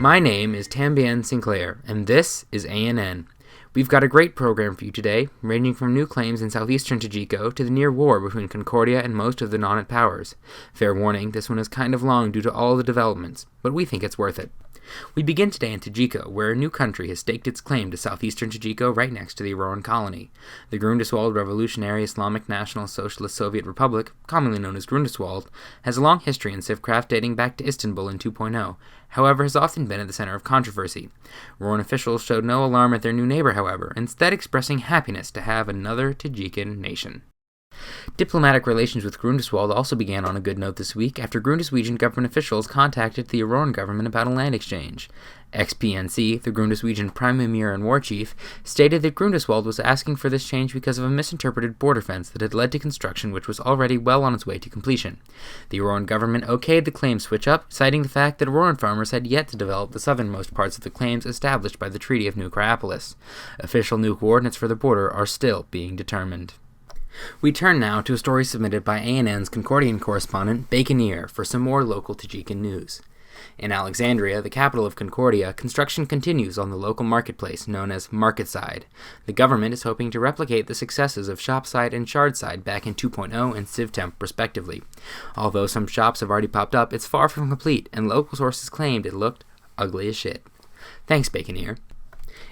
My name is Tambien Sinclair, and this is ANN. We've got a great program for you today, ranging from new claims in southeastern Tajiko to the near war between Concordia and most of the non-it powers. Fair warning, this one is kind of long due to all the developments, but we think it's worth it. We begin today in Tajiko, where a new country has staked its claim to southeastern Tajiko right next to the Auroran colony. The Grunwald Revolutionary Islamic National Socialist Soviet Republic, commonly known as Grunwald, has a long history in civcraft dating back to Istanbul in 2.0, however has often been at the center of controversy. Auroran officials showed no alarm at their new neighbor, however, instead expressing happiness to have another Tajikan nation. Diplomatic relations with Grunwald also began on a good note this week after Grunwaldian government officials contacted the Auroran government about a land exchange. XPNC, the Grunwaldian prime emir and war chief, stated that Grunwald was asking for this change because of a misinterpreted border fence that had led to construction which was already well on its way to completion. The Auroran government okayed the claim switch up, citing the fact that Auroran farmers had yet to develop the southernmost parts of the claims established by the Treaty of New Criopolis. Official new coordinates for the border are still being determined. We turn now to a story submitted by ANN's Concordian correspondent, Baconier, for some more local Tajikan news. In Alexandria, the capital of Concordia, construction continues on the local marketplace known as Marketside. The government is hoping to replicate the successes of Shopside and Shardside back in 2.0 and CivTemp, respectively. Although some shops have already popped up, it's far from complete, and local sources claimed it looked ugly as shit. Thanks, Baconier.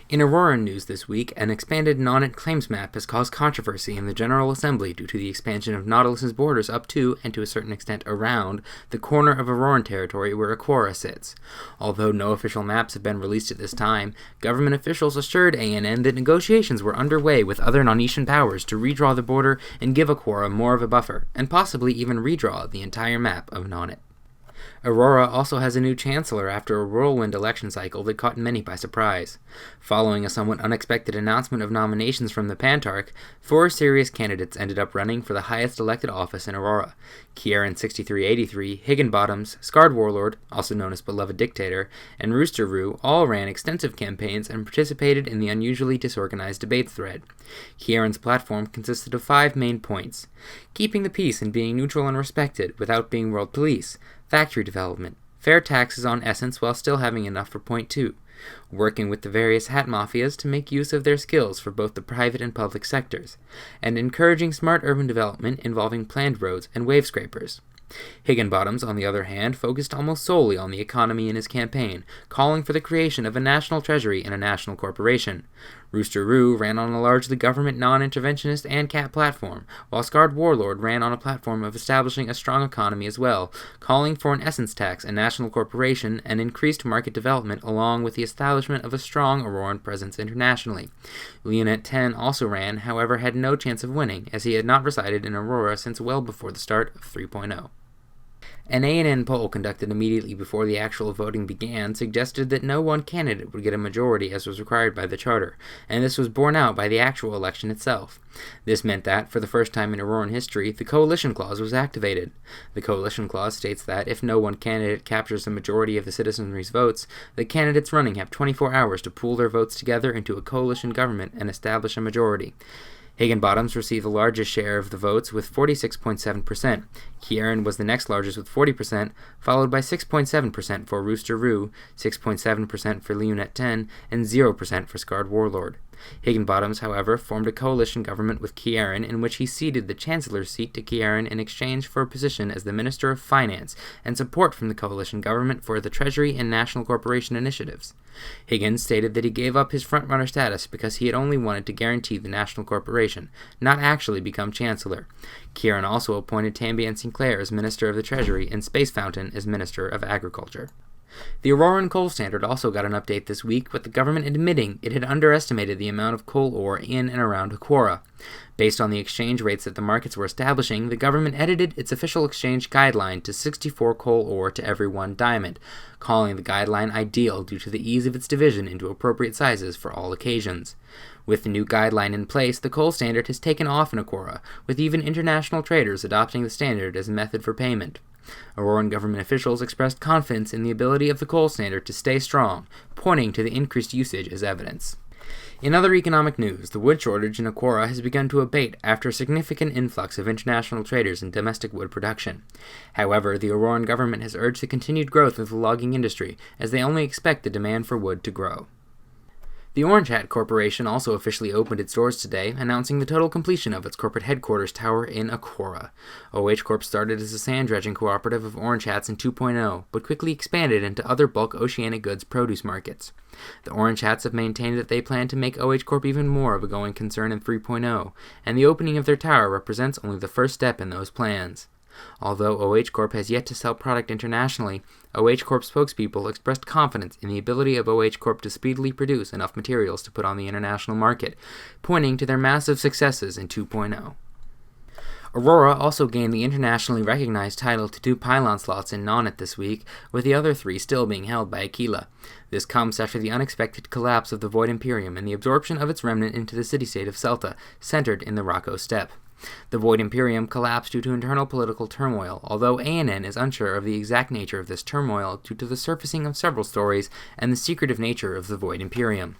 In Auroran news this week, an expanded non-it claims map has caused controversy in the General Assembly due to the expansion of Nautilus's borders up to, and to a certain extent around, the corner of Auroran territory where Aurora sits. Although no official maps have been released at this time, government officials assured ANN that negotiations were underway with other non-Etian powers to redraw the border and give Aurora more of a buffer, and possibly even redraw the entire map of non-it. Aurora also has a new chancellor after a whirlwind election cycle that caught many by surprise. Following a somewhat unexpected announcement of nominations from the Pantarch, 4 serious candidates ended up running for the highest elected office in Aurora. Kieran 6383, Higginbottoms, Scarred Warlord, also known as Beloved Dictator, and Rooster all ran extensive campaigns and participated in the unusually disorganized debate thread. Kieran's platform consisted of 5 main points: keeping the peace and being neutral and respected without being world police, factory development, fair taxes on essence while still having enough for point 2, working with the various hat mafias to make use of their skills for both the private and public sectors, and encouraging smart urban development involving planned roads and wave scrapers. Higginbottoms, on the other hand, focused almost solely on the economy in his campaign, calling for the creation of a national treasury and a national corporation. Rooster ran on a largely government non-interventionist and cat platform, while Scarred Warlord ran on a platform of establishing a strong economy as well, calling for an essence tax, a national corporation, and increased market development along with the establishment of a strong Auroran presence internationally. Leonet 10 also ran, however had no chance of winning, as he had not resided in Aurora since well before the start of 3.0. An ANN poll conducted immediately before the actual voting began suggested that no one candidate would get a majority as was required by the charter, and this was borne out by the actual election itself. This meant that, for the first time in Auroran history, the Coalition Clause was activated. The Coalition Clause states that if no one candidate captures the majority of the citizenry's votes, the candidates running have 24 hours to pool their votes together into a coalition government and establish a majority. Higginbottoms received the largest share of the votes with 46.7%. Kieran was the next largest with 40%, followed by 6.7% for Rooster 6.7% for Leonet 10, and 0% for Scarred Warlord. Higginbottoms, however, formed a coalition government with Kieran in which he ceded the chancellor's seat to Kieran in exchange for a position as the Minister of Finance and support from the coalition government for the Treasury and National Corporation initiatives. Higgins stated that he gave up his front-runner status because he had only wanted to guarantee the National Corporation, not actually become chancellor. Kieran also appointed Tambien Sinclair as Minister of the Treasury and Space Fountain as Minister of Agriculture. The Auroran Coal Standard also got an update this week, with the government admitting it had underestimated the amount of coal ore in and around Aurora. Based on the exchange rates that the markets were establishing, the government edited its official exchange guideline to 64 coal ore to every 1 diamond, calling the guideline ideal due to the ease of its division into appropriate sizes for all occasions. With the new guideline in place, the coal standard has taken off in Aurora, with even international traders adopting the standard as a method for payment. Auroran government officials expressed confidence in the ability of the coal standard to stay strong, pointing to the increased usage as evidence. In other economic news, the wood shortage in Aurora has begun to abate after a significant influx of international traders in domestic wood production. However, the Auroran government has urged the continued growth of the logging industry, as they only expect the demand for wood to grow. The Orange Hat Corporation also officially opened its doors today, announcing the total completion of its corporate headquarters tower in Aurora. OH Corp started as a sand dredging cooperative of Orange Hats in 2.0, but quickly expanded into other bulk oceanic goods produce markets. The Orange Hats have maintained that they plan to make OH Corp even more of a going concern in 3.0, and the opening of their tower represents only the first step in those plans. Although OH Corp has yet to sell product internationally, OH Corp spokespeople expressed confidence in the ability of OH Corp to speedily produce enough materials to put on the international market, pointing to their massive successes in 2.0. Aurora also gained the internationally recognized title to 2 pylon slots in Nonnet this week, with the other 3 still being held by Aquiline. This comes after the unexpected collapse of the Void Imperium and the absorption of its remnant into the city-state of Celta, centered in the Rocco Steppe. The Void Imperium collapsed due to internal political turmoil, although ANN is unsure of the exact nature of this turmoil due to the surfacing of several stories and the secretive nature of the Void Imperium.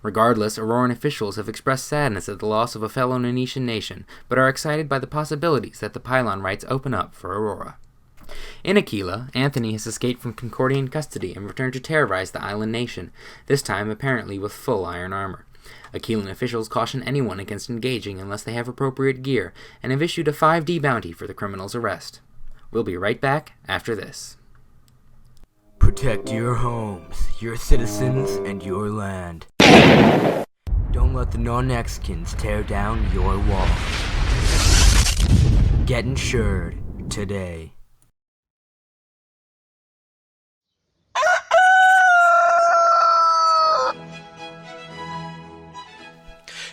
Regardless, Auroran officials have expressed sadness at the loss of a fellow Nanetian nation, but are excited by the possibilities that the pylon rights open up for Aurora. In Aquila, Anthony has escaped from Concordian custody and returned to terrorize the island nation, this time apparently with full iron armor. Aquiline officials caution anyone against engaging unless they have appropriate gear, and have issued a 5D bounty for the criminal's arrest. We'll be right back after this. Protect your homes, your citizens, and your land. Don't let the non-Mexicans tear down your wall. Get insured today.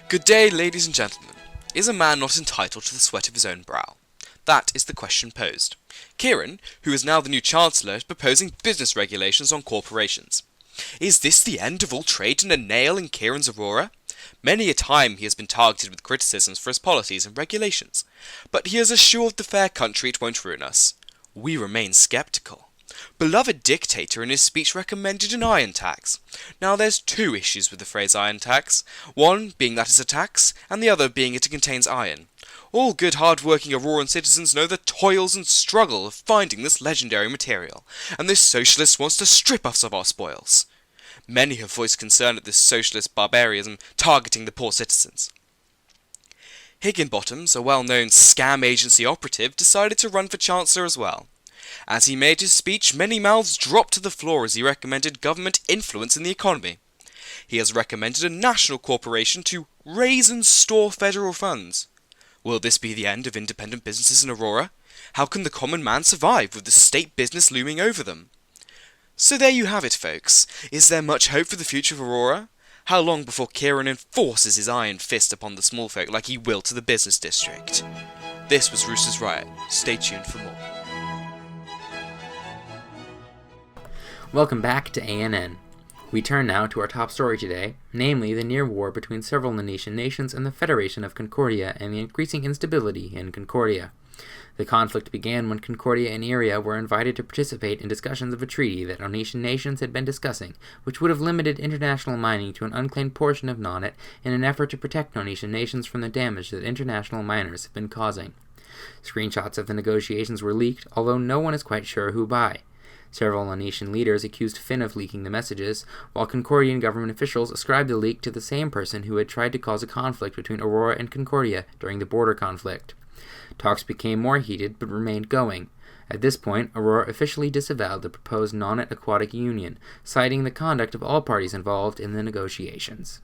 Good day, ladies and gentlemen. Is a man not entitled to the sweat of his own brow? That is the question posed. Kieran, who is now the new Chancellor, is proposing business regulations on corporations. Is this the end of all trade and a nail in Kieran's Aurora? Many a time he has been targeted with criticisms for his policies and regulations, but he has assured the fair country it won't ruin us. We remain sceptical. Beloved dictator in his speech recommended an iron tax. Now there's 2 issues with the phrase iron tax, one being that it's a tax, and the other being it contains iron. All good hard-working Auroran citizens know the toils and struggle of finding this legendary material, and this socialist wants to strip us of our spoils. Many have voiced concern at this socialist barbarism targeting the poor citizens. Higginbottoms, a well-known scam agency operative, decided to run for Chancellor as well. As he made his speech, many mouths dropped to the floor as he recommended government influence in the economy. He has recommended a national corporation to raise and store federal funds. Will this be the end of independent businesses in Aurora? How can the common man survive with the state business looming over them? So there you have it, folks. Is there much hope for the future of Aurora? How long before Kieran enforces his iron fist upon the small folk like he will to the business district? This was Roosters Riot. Stay tuned for more. Welcome back to ANN. We turn now to our top story today, namely the near war between several Nanetian nations and the Federation of Concordia and the increasing instability in Concordia. The conflict began when Concordia and Iria were invited to participate in discussions of a treaty that Nanetian nations had been discussing, which would have limited international mining to an unclaimed portion of Nonnet in an effort to protect Nanetian nations from the damage that international miners have been causing. Screenshots of the negotiations were leaked, although no one is quite sure who by. Several Nanetian leaders accused Finn of leaking the messages, while Concordian government officials ascribed the leak to the same person who had tried to cause a conflict between Aurora and Concordia during the border conflict. Talks became more heated, but remained going. At this point, Aurora officially disavowed the proposed Nonnet Aquatic Union, citing the conduct of all parties involved in the negotiations.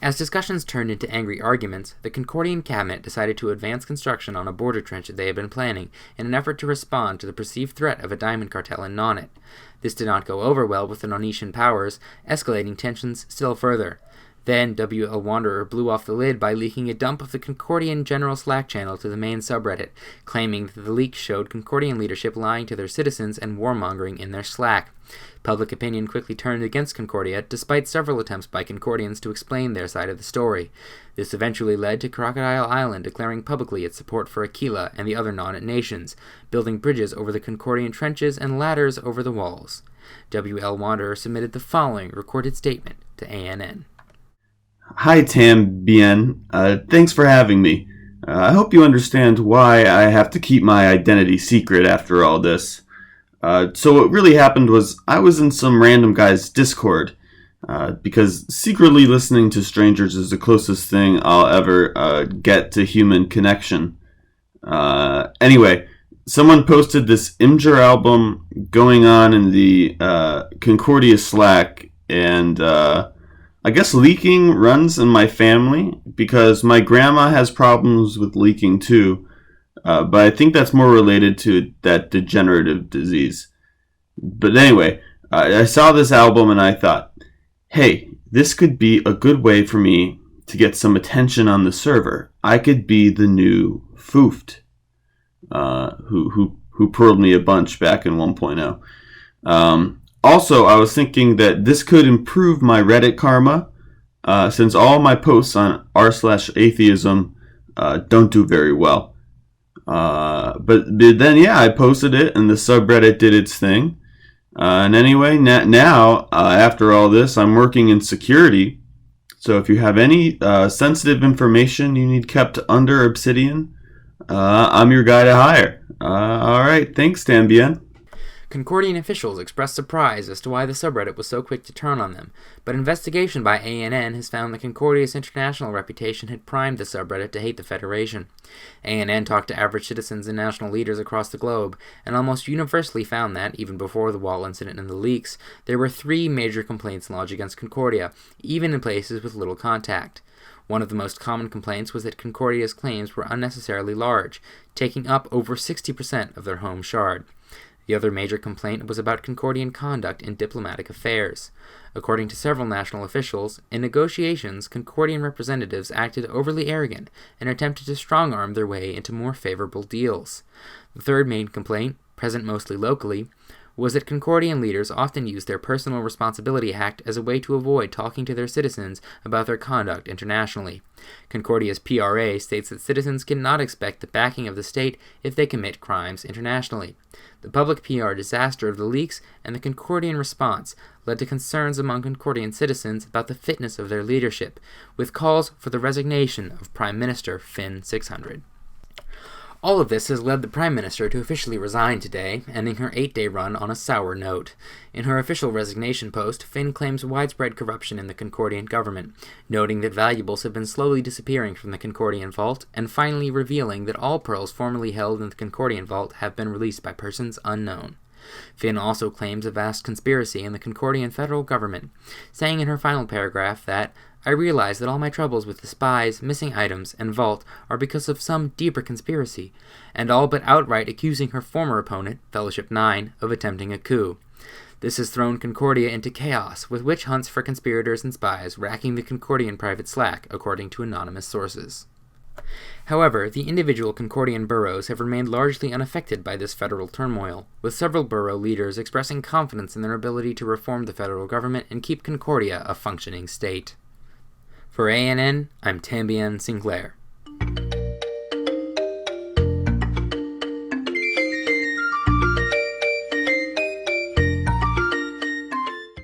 As discussions turned into angry arguments, the Concordian cabinet decided to advance construction on a border trench that they had been planning in an effort to respond to the perceived threat of a diamond cartel in Nonnet. This did not go over well with the Nonetian powers, escalating tensions still further. Then, WL Wanderer blew off the lid by leaking a dump of the Concordian general Slack channel to the main subreddit, claiming that the leak showed Concordian leadership lying to their citizens and warmongering in their Slack. Public opinion quickly turned against Concordia, despite several attempts by Concordians to explain their side of the story. This eventually led to Crocodile Island declaring publicly its support for Aquila and the other Nonnet nations, building bridges over the Concordian trenches and ladders over the walls. WL Wanderer submitted the following recorded statement to ANN. Hi, Tam Bien. Thanks for having me. I hope you understand why I have to keep my identity secret after all this. So what really happened was I was in some random guy's Discord, because secretly listening to strangers is the closest thing I'll ever get to human connection. Anyway, someone posted this Imgur album going on in the Concordia Slack, and I guess leaking runs in my family because my grandma has problems with leaking too, but I think that's more related to that degenerative disease. But anyway, I saw this album and I thought, hey, this could be a good way for me to get some attention on the server. I could be the new Fooft, who pearled me a bunch back in 1.0. Also, I was thinking that this could improve my Reddit karma, since all my posts on r/atheism don't do very well. But then, yeah, I posted it, and the subreddit did its thing. And anyway, now, after all this, I'm working in security. So if you have any sensitive information you need kept under Obsidian, I'm your guy to hire. All right, thanks, Tambien. Concordian officials expressed surprise as to why the subreddit was so quick to turn on them, but investigation by ANN has found that Concordia's international reputation had primed the subreddit to hate the Federation. ANN talked to average citizens and national leaders across the globe, and almost universally found that, even before the wall incident and the leaks, there were 3 major complaints lodged against Concordia, even in places with little contact. One of the most common complaints was that Concordia's claims were unnecessarily large, taking up over 60% of their home shard. The other major complaint was about Concordian conduct in diplomatic affairs. According to several national officials, in negotiations, Concordian representatives acted overly arrogant and attempted to strong-arm their way into more favorable deals. The third main complaint, present mostly locally, was that Concordian leaders often used their Personal Responsibility Act as a way to avoid talking to their citizens about their conduct internationally. Concordia's PRA states that citizens cannot expect the backing of the state if they commit crimes internationally. The public PR disaster of the leaks and the Concordian response led to concerns among Concordian citizens about the fitness of their leadership, with calls for the resignation of Prime Minister Finn 600. All of this has led the Prime Minister to officially resign today, ending her 8-day run on a sour note. In her official resignation post, Finn claims widespread corruption in the Concordian government, noting that valuables have been slowly disappearing from the Concordian vault, and finally revealing that all pearls formerly held in the Concordian vault have been released by persons unknown. Finn also claims a vast conspiracy in the Concordian federal government, saying in her final paragraph that, "I realize that all my troubles with the spies, missing items, and vault are because of some deeper conspiracy, and all but outright accusing her former opponent, Fellowship 9, of attempting a coup. This has thrown Concordia into chaos, with witch hunts for conspirators and spies racking the Concordian private Slack, according to anonymous sources." However, the individual Concordian boroughs have remained largely unaffected by this federal turmoil, with several borough leaders expressing confidence in their ability to reform the federal government and keep Concordia a functioning state. For ANN, I'm Tambien Sinclair.